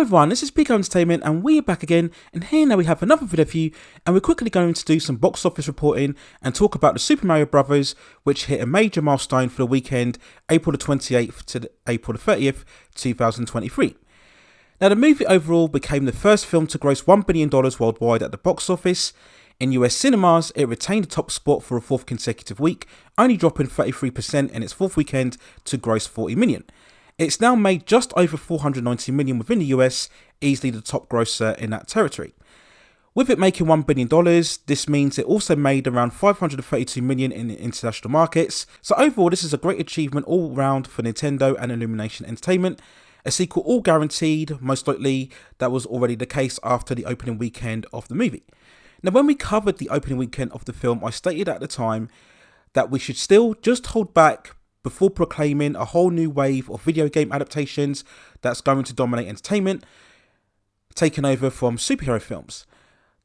Hello everyone, this is Pico Entertainment and we're back again, and here now we have another video for you, and we're quickly going to do some box office reporting and talk about the Super Mario Bros. Which hit a major milestone for the weekend, April the 28th to April the 30th, 2023. Now the movie overall became the first film to gross $1 billion worldwide at the box office. In US cinemas, it retained the top spot for a fourth consecutive week, only dropping 33% in its fourth weekend to gross $40 million. It's now made just over $490 million within the US, easily the top grosser in that territory. With it making $1 billion, this means it also made around $532 million in international markets. So overall, this is a great achievement all round for Nintendo and Illumination Entertainment. A sequel all guaranteed, most likely that was already the case after the opening weekend of the movie. Now when we covered the opening weekend of the film, I stated at the time that we should still just hold back before proclaiming a whole new wave of video game adaptations that's going to dominate entertainment, taking over from superhero films.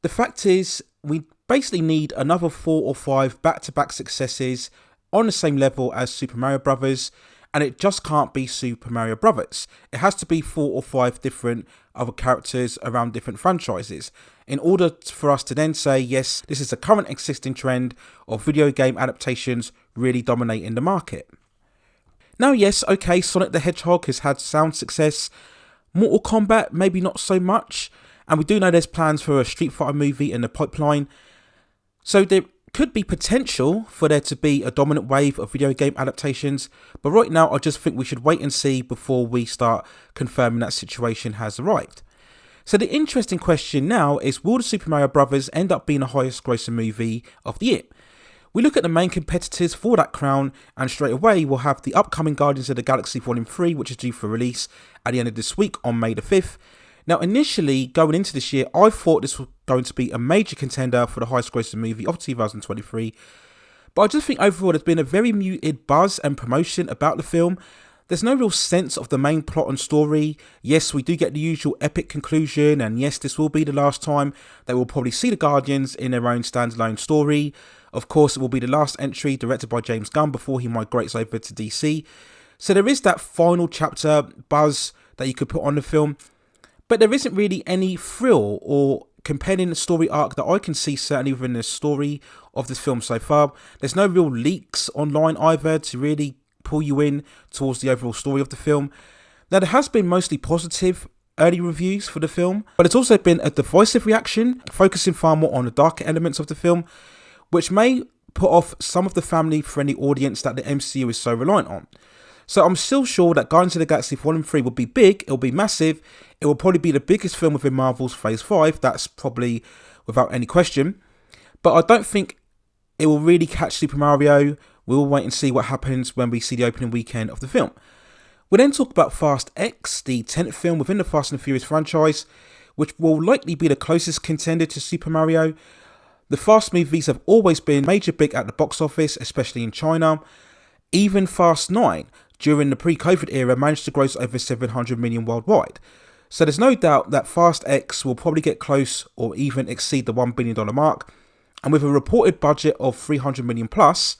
The fact is, we basically need another 4 or 5 back-to-back successes on the same level as Super Mario Bros., and it just can't be Super Mario Bros. It has to be 4 or 5 different other characters around different franchises in order for us to then say, yes, this is a current existing trend of video game adaptations really dominating the market. Now yes, okay, Sonic the Hedgehog has had sound success, Mortal Kombat maybe not so much, and we do know there's plans for a Street Fighter movie in the pipeline, so there could be potential for there to be a dominant wave of video game adaptations, but right now I just think we should wait and see before we start confirming that situation has arrived. So the interesting question now is, will the Super Mario Bros. End up being the highest grossing movie of the year? We look at the main competitors for that crown, and straight away we'll have the upcoming Guardians of the Galaxy Volume 3, which is due for release at the end of this week on May the 5th. Now initially, going into this year, I thought this was going to be a major contender for the highest grossing movie of 2023, but I just think overall there's been a very muted buzz and promotion about the film. There's no real sense of the main plot and story. Yes, we do get the usual epic conclusion, and yes, this will be the last time that we'll probably see the Guardians in their own standalone story. Of course, it will be the last entry directed by James Gunn before he migrates over to DC. So there is that final chapter buzz that you could put on the film, but there isn't really any thrill or compelling story arc that I can see certainly within the story of this film so far. There's no real leaks online either to really pull you in towards the overall story of the film. Now there has been mostly positive early reviews for the film, but it's also been a divisive reaction, focusing far more on the darker elements of the film, which may put off some of the family-friendly audience that the MCU is so reliant on. So I'm still sure that Guardians of the Galaxy Volume 3 will be big, it will be massive, it will probably be the biggest film within Marvel's Phase 5, that's probably without any question. But I don't think it will really catch Super Mario. We'll wait and see what happens when we see the opening weekend of the film. We'll then talk about Fast X, the 10th film within the Fast and Furious franchise, which will likely be the closest contender to Super Mario. The Fast movies have always been major big at the box office, especially in China. Even Fast 9, during the pre-COVID era, managed to gross over $700 million worldwide. So there's no doubt that Fast X will probably get close or even exceed the $1 billion mark. And with a reported budget of $300 million plus,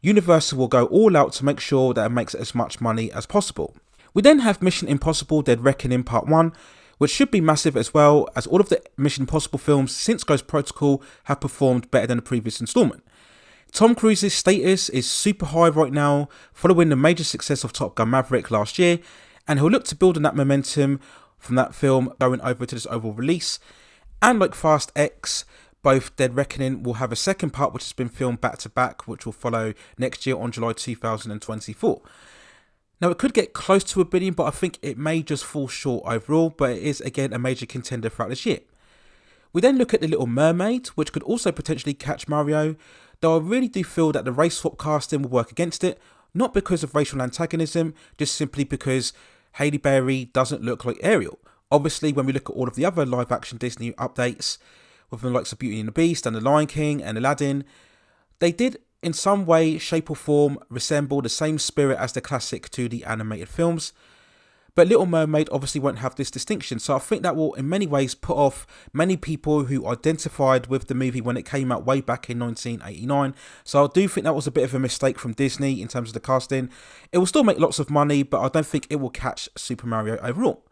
Universal will go all out to make sure that it makes as much money as possible. We then have Mission Impossible Dead Reckoning Part 1, which should be massive as well, as all of the Mission Impossible films since Ghost Protocol have performed better than the previous installment. Tom Cruise's status is super high right now, following the major success of Top Gun Maverick last year, and he'll look to build on that momentum from that film going over to this overall release. And like Fast X, both Dead Reckoning will have a second part which has been filmed back to back, which will follow next year on July 2024. Now it could get close to $1 billion, but I think it may just fall short overall, but it is again a major contender throughout this year. We then look at The Little Mermaid, which could also potentially catch Mario, though I really do feel that the race swap casting will work against it, not because of racial antagonism, just simply because Halle Berry doesn't look like Ariel. Obviously, when we look at all of the other live action Disney updates, with the likes of Beauty and the Beast and The Lion King and Aladdin, they did in some way, shape or form resemble the same spirit as the classic 2D animated films. But Little Mermaid obviously won't have this distinction, so I think that will in many ways put off many people who identified with the movie when it came out way back in 1989. So I do think that was a bit of a mistake from Disney in terms of the casting. It will still make lots of money, but I don't think it will catch Super Mario overall.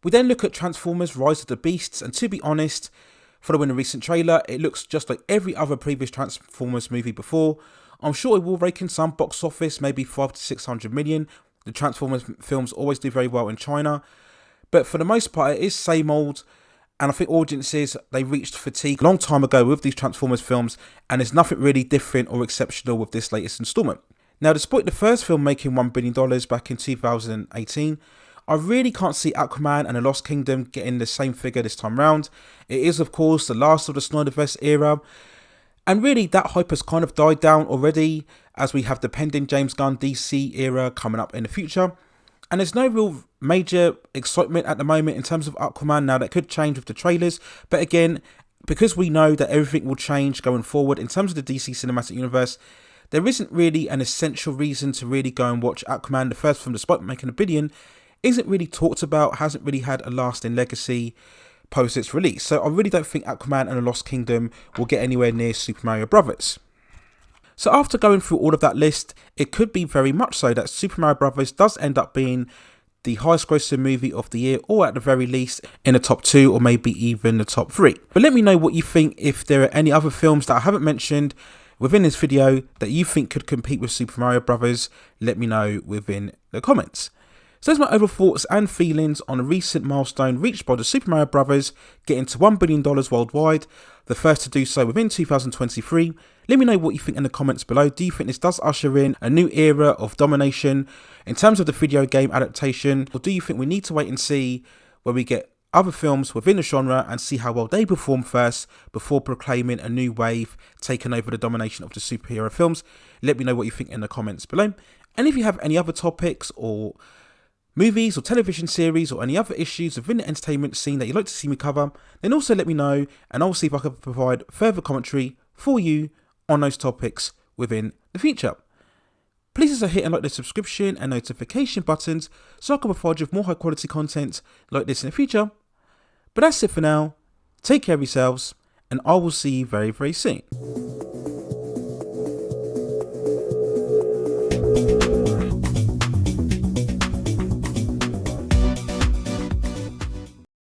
We then look at Transformers Rise of the Beasts, and to be honest, following a recent trailer, it looks just like every other previous Transformers movie before. I'm sure it will rake in some box office, maybe 500 to 600 million. The Transformers films always do very well in China, but for the most part it is same old, and I think audiences, they reached fatigue a long time ago with these Transformers films, and there's nothing really different or exceptional with this latest instalment. Now, despite the first film making $1 billion back in 2018, I really can't see Aquaman and the Lost Kingdom getting the same figure this time round. It is, of course, the last of the Snyderverse era, and really that hype has kind of died down already, as we have the pending James Gunn DC era coming up in the future. And there's no real major excitement at the moment in terms of Aquaman. Now, that could change with the trailers, but again, because we know that everything will change going forward in terms of the DC Cinematic Universe, there isn't really an essential reason to really go and watch Aquaman. The first film, despite making $1 billion, isn't really talked about, hasn't really had a lasting legacy post its release. So I really don't think Aquaman and the Lost Kingdom will get anywhere near Super Mario Bros. So after going through all of that list, it could be very much so that Super Mario Bros. Does end up being the highest grossing movie of the year, or at the very least in the top 2 or maybe even the top 3. But let me know what you think. If there are any other films that I haven't mentioned within this video that you think could compete with Super Mario Bros., let me know within the comments. So there's my overall thoughts and feelings on a recent milestone reached by the Super Mario Bros. Getting to $1 billion worldwide, the first to do so within 2023. Let me know what you think in the comments below. Do you think this does usher in a new era of domination in terms of the video game adaptation, or do you think we need to wait and see when we get other films within the genre and see how well they perform first before proclaiming a new wave taking over the domination of the superhero films? Let me know what you think in the comments below. And if you have any other topics or movies or television series or any other issues within the entertainment scene that you'd like to see me cover, then also let me know, and I'll see if I can provide further commentary for you on those topics within the future. Please also hit and like the subscription and notification buttons so I can provide you with more high quality content like this in the future. But that's it for now. Take care of yourselves, and I will see you very, very soon.